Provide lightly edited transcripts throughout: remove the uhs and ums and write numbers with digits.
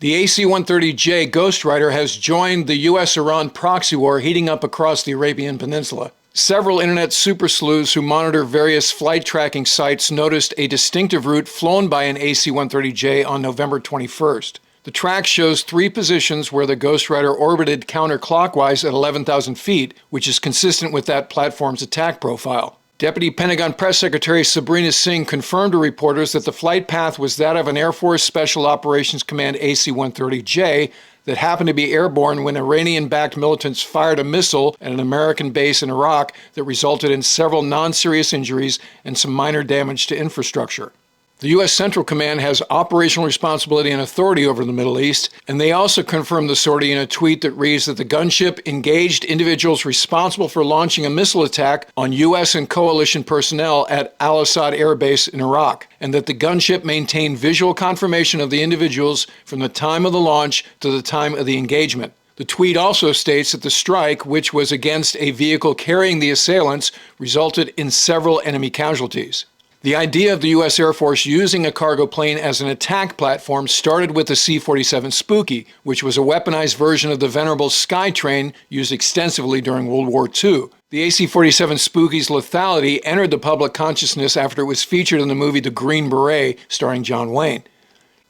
The AC-130J Ghostrider has joined the U.S.-Iran proxy war heating up across the Arabian Peninsula. Several internet super sleuths who monitor various flight tracking sites noticed a distinctive route flown by an AC-130J on November 21st. The track shows 3 positions where the Ghostrider orbited counterclockwise at 11,000 feet, which is consistent with that platform's attack profile. Deputy Pentagon Press Secretary Sabrina Singh confirmed to reporters that the flight path was that of an Air Force Special Operations Command AC-130J that happened to be airborne when Iranian-backed militants fired a missile at an American base in Iraq that resulted in several non-serious injuries and some minor damage to infrastructure. The U.S. Central Command has operational responsibility and authority over the Middle East, and they also confirmed the sortie in a tweet that reads that the gunship engaged individuals responsible for launching a missile attack on U.S. and coalition personnel at Al-Assad Air Base in Iraq, and that the gunship maintained visual confirmation of the individuals from the time of the launch to the time of the engagement. The tweet also states that the strike, which was against a vehicle carrying the assailants, resulted in several enemy casualties. The idea of the U.S. Air Force using a cargo plane as an attack platform started with the C-47 Spooky, which was a weaponized version of the venerable Skytrain used extensively during World War II. The AC-47 Spooky's lethality entered the public consciousness after it was featured in the movie The Green Beret, starring John Wayne.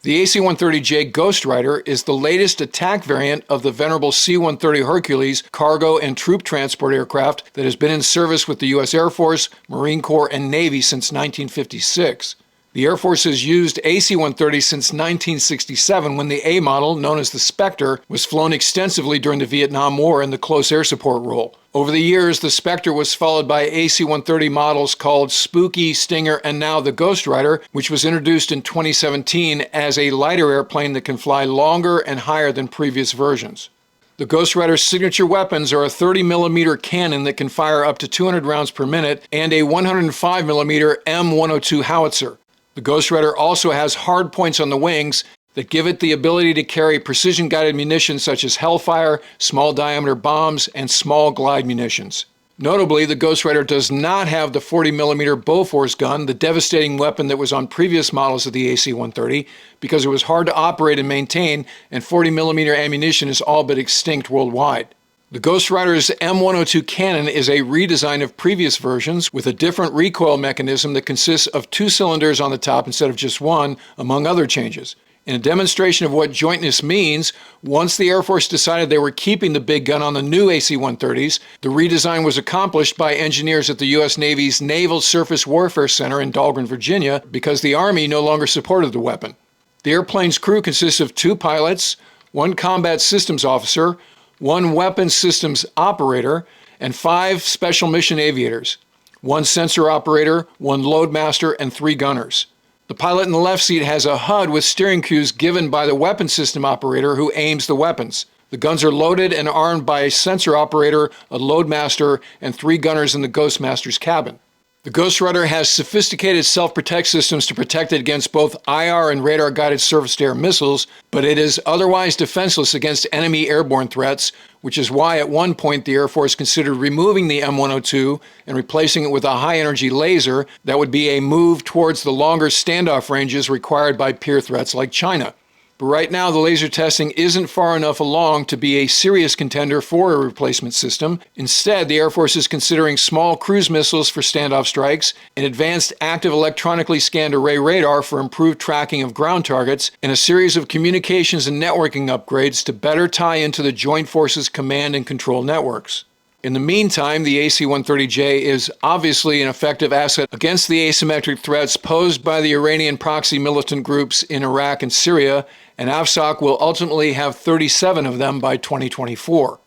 The AC-130J Ghostrider is the latest attack variant of the venerable C-130 Hercules cargo and troop transport aircraft that has been in service with the U.S. Air Force, Marine Corps, and Navy since 1956. The Air Force has used AC-130 since 1967 when the A model, known as the Spectre, was flown extensively during the Vietnam War in the close air support role. Over the years, the Spectre was followed by AC-130 models called Spooky, Stinger, and now the Ghostrider, which was introduced in 2017 as a lighter airplane that can fly longer and higher than previous versions. The Ghostrider's signature weapons are a 30mm cannon that can fire up to 200 rounds per minute and a 105mm M102 howitzer. The Ghostrider also has hard points on the wings that give it the ability to carry precision-guided munitions such as Hellfire, small-diameter bombs, and small glide munitions. Notably, the Ghostrider does not have the 40mm Bofors gun, the devastating weapon that was on previous models of the AC-130, because it was hard to operate and maintain, and 40mm ammunition is all but extinct worldwide. The Ghostrider's M102 cannon is a redesign of previous versions with a different recoil mechanism that consists of 2 cylinders on the top instead of just 1, among other changes. In a demonstration of what jointness means, once the Air Force decided they were keeping the big gun on the new AC-130s, the redesign was accomplished by engineers at the U.S. Navy's Naval Surface Warfare Center in Dahlgren, Virginia, because the Army no longer supported the weapon. The airplane's crew consists of 2 pilots, 1 combat systems officer, 1 weapons systems operator, and 5 special mission aviators, 1 sensor operator, 1 loadmaster, and 3 gunners. The pilot in the left seat has a HUD with steering cues given by the weapons system operator who aims the weapons. The guns are loaded and armed by a sensor operator, a loadmaster, and 3 gunners in the Ghostmaster's cabin. The Ghostrider has sophisticated self-protect systems to protect it against both IR and radar-guided surface-to-air missiles, but it is otherwise defenseless against enemy airborne threats, which is why at one point the Air Force considered removing the M102 and replacing it with a high-energy laser that would be a move towards the longer standoff ranges required by peer threats like China. But right now, the laser testing isn't far enough along to be a serious contender for a replacement system. Instead, the Air Force is considering small cruise missiles for standoff strikes, an advanced active electronically scanned array radar for improved tracking of ground targets, and a series of communications and networking upgrades to better tie into the Joint Forces command and control networks. In the meantime, the AC-130J is obviously an effective asset against the asymmetric threats posed by the Iranian proxy militant groups in Iraq and Syria, and AFSOC will ultimately have 37 of them by 2024.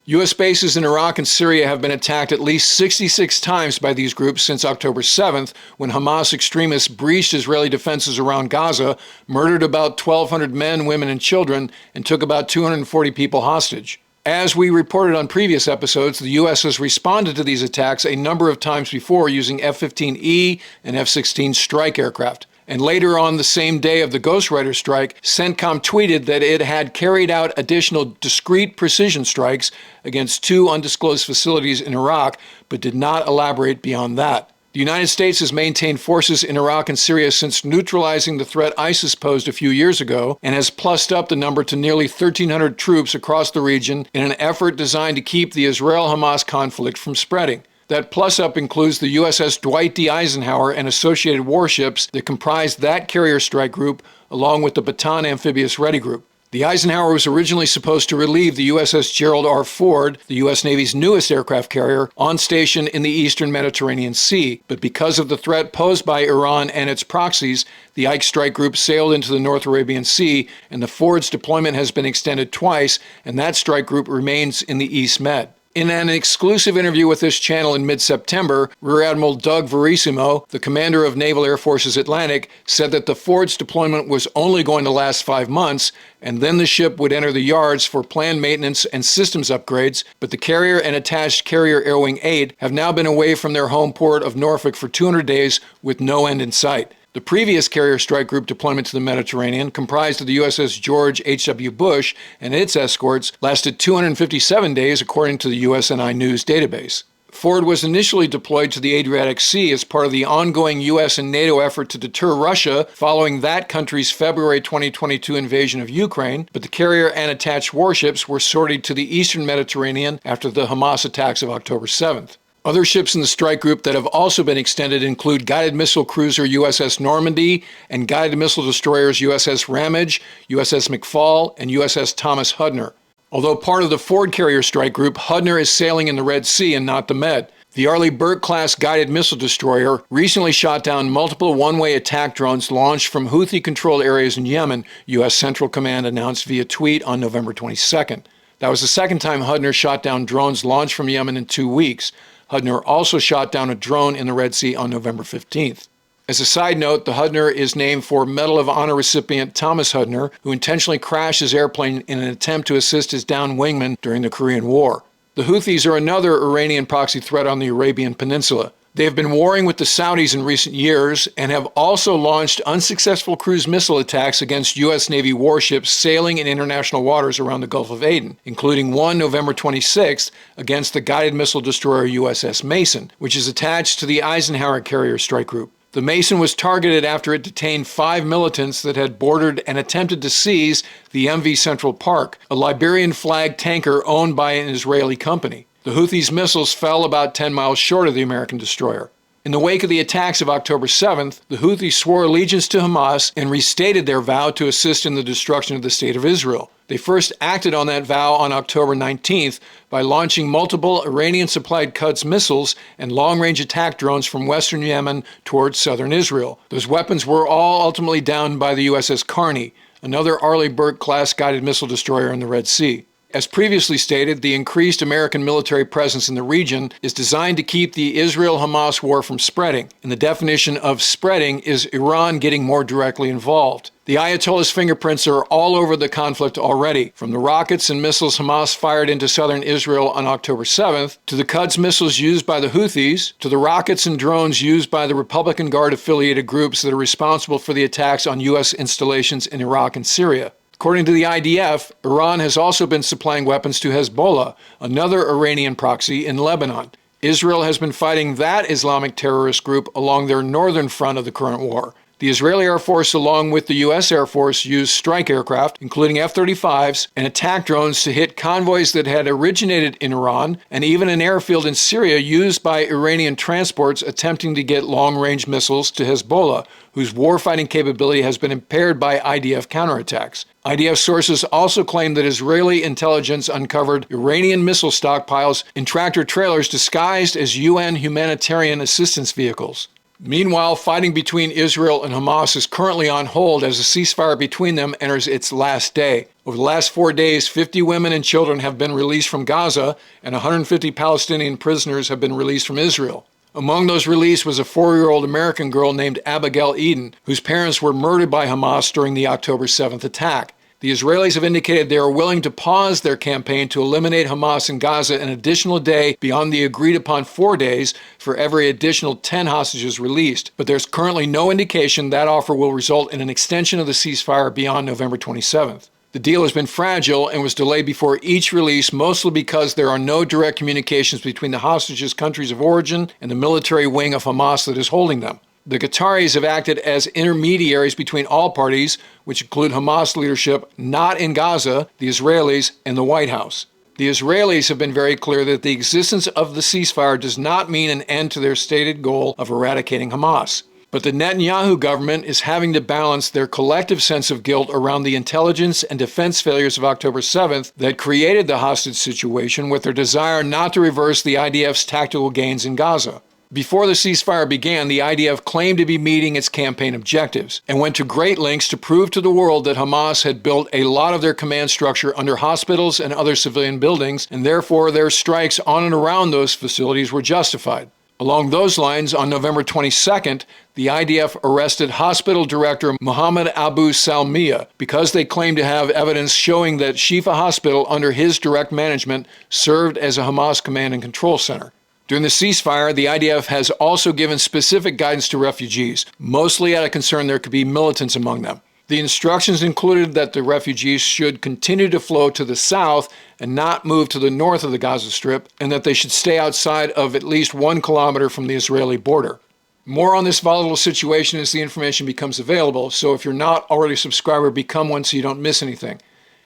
U.S. bases in Iraq and Syria have been attacked at least 66 times by these groups since October 7th, when Hamas extremists breached Israeli defenses around Gaza, murdered about 1,200 men, women, and children, and took about 240 people hostage. As we reported on previous episodes, the U.S. has responded to these attacks a number of times before using F-15E and F-16 strike aircraft. And later on the same day of the Ghostrider strike, CENTCOM tweeted that it had carried out additional discrete precision strikes against 2 undisclosed facilities in Iraq, but did not elaborate beyond that. The United States has maintained forces in Iraq and Syria since neutralizing the threat ISIS posed a few years ago and has plussed up the number to nearly 1,300 troops across the region in an effort designed to keep the Israel-Hamas conflict from spreading. That plus-up includes the USS Dwight D. Eisenhower and associated warships that comprise that carrier strike group, along with the Bataan Amphibious Ready Group. The Eisenhower was originally supposed to relieve the USS Gerald R. Ford, the U.S. Navy's newest aircraft carrier, on station in the eastern Mediterranean Sea, but because of the threat posed by Iran and its proxies, the Ike Strike Group sailed into the North Arabian Sea, and the Ford's deployment has been extended twice, and that strike group remains in the East Med. In an exclusive interview with this channel in mid-September, Rear Admiral Doug Verissimo, the commander of Naval Air Forces Atlantic, said that the Ford's deployment was only going to last 5 months, and then the ship would enter the yards for planned maintenance and systems upgrades, but the carrier and attached Carrier Air Wing 8 have now been away from their home port of Norfolk for 200 days with no end in sight. The previous carrier strike group deployment to the Mediterranean, comprised of the USS George H.W. Bush and its escorts, lasted 257 days according to the USNI News database. Ford was initially deployed to the Adriatic Sea as part of the ongoing U.S. and NATO effort to deter Russia following that country's February 2022 invasion of Ukraine, but the carrier and attached warships were sorted to the eastern Mediterranean after the Hamas attacks of October 7th. Other ships in the strike group that have also been extended include guided missile cruiser USS Normandy and guided missile destroyers USS Ramage, USS McFall, and USS Thomas Hudner. Although part of the Ford carrier strike group, Hudner is sailing in the Red Sea and not the Med. The Arleigh Burke-class guided missile destroyer recently shot down multiple one-way attack drones launched from Houthi-controlled areas in Yemen, U.S. Central Command announced via tweet on November 22nd. That was the second time Hudner shot down drones launched from Yemen in 2 weeks. Hudner also shot down a drone in the Red Sea on November 15th. As a side note, the Hudner is named for Medal of Honor recipient Thomas Hudner, who intentionally crashed his airplane in an attempt to assist his downed wingman during the Korean War. The Houthis are another Iranian proxy threat on the Arabian Peninsula. They have been warring with the Saudis in recent years and have also launched unsuccessful cruise missile attacks against U.S. Navy warships sailing in international waters around the Gulf of Aden, including one November 26th against the guided missile destroyer USS Mason, which is attached to the Eisenhower carrier strike group. The Mason was targeted after it detained 5 militants that had boarded and attempted to seize the MV Central Park, a Liberian-flagged tanker owned by an Israeli company. The Houthis' missiles fell about 10 miles short of the American destroyer. In the wake of the attacks of October 7th, the Houthis swore allegiance to Hamas and restated their vow to assist in the destruction of the State of Israel. They first acted on that vow on October 19th by launching multiple Iranian-supplied Quds missiles and long-range attack drones from western Yemen towards southern Israel. Those weapons were all ultimately downed by the USS Carney, another Arleigh Burke-class guided missile destroyer in the Red Sea. As previously stated, the increased American military presence in the region is designed to keep the Israel-Hamas war from spreading, and the definition of spreading is Iran getting more directly involved. The Ayatollah's fingerprints are all over the conflict already, from the rockets and missiles Hamas fired into southern Israel on October 7th, to the Quds missiles used by the Houthis, to the rockets and drones used by the Republican Guard-affiliated groups that are responsible for the attacks on U.S. installations in Iraq and Syria. According to the IDF, Iran has also been supplying weapons to Hezbollah, another Iranian proxy in Lebanon. Israel has been fighting that Islamic terrorist group along their northern front of the current war. The Israeli Air Force, along with the U.S. Air Force, used strike aircraft, including F-35s, and attack drones to hit convoys that had originated in Iran, and even an airfield in Syria used by Iranian transports attempting to get long-range missiles to Hezbollah, whose warfighting capability has been impaired by IDF counterattacks. IDF sources also claim that Israeli intelligence uncovered Iranian missile stockpiles in tractor-trailers disguised as UN humanitarian assistance vehicles. Meanwhile, fighting between Israel and Hamas is currently on hold as a ceasefire between them enters its last day. Over the last 4 days, 50 women and children have been released from Gaza, and 150 Palestinian prisoners have been released from Israel. Among those released was a 4-year-old American girl named Abigail Eden, whose parents were murdered by Hamas during the October 7th attack. The Israelis have indicated they are willing to pause their campaign to eliminate Hamas in Gaza an additional day beyond the agreed-upon 4 days for every additional 10 hostages released, but there's currently no indication that offer will result in an extension of the ceasefire beyond November 27th. The deal has been fragile and was delayed before each release, mostly because there are no direct communications between the hostages' countries of origin and the military wing of Hamas that is holding them. The Qataris have acted as intermediaries between all parties, which include Hamas leadership not in Gaza, the Israelis, and the White House. The Israelis have been very clear that the existence of the ceasefire does not mean an end to their stated goal of eradicating Hamas. But the Netanyahu government is having to balance their collective sense of guilt around the intelligence and defense failures of October 7th that created the hostage situation with their desire not to reverse the IDF's tactical gains in Gaza. Before the ceasefire began, the IDF claimed to be meeting its campaign objectives and went to great lengths to prove to the world that Hamas had built a lot of their command structure under hospitals and other civilian buildings, and therefore their strikes on and around those facilities were justified. Along those lines, on November 22nd, the IDF arrested hospital director Mohammed Abu Salmiya because they claimed to have evidence showing that Shifa Hospital, under his direct management, served as a Hamas command and control center. During the ceasefire, the IDF has also given specific guidance to refugees, mostly out of concern there could be militants among them. The instructions included that the refugees should continue to flow to the south and not move to the north of the Gaza Strip, and that they should stay outside of at least 1 kilometer from the Israeli border. More on this volatile situation as the information becomes available, so if you're not already a subscriber, become one so you don't miss anything.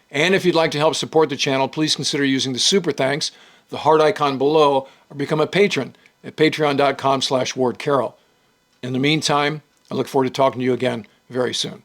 And if you'd like to help support the channel, please consider using the super thanks, the heart icon below, or become a patron at patreon.com/WardCarroll. In the meantime, I look forward to talking to you again very soon.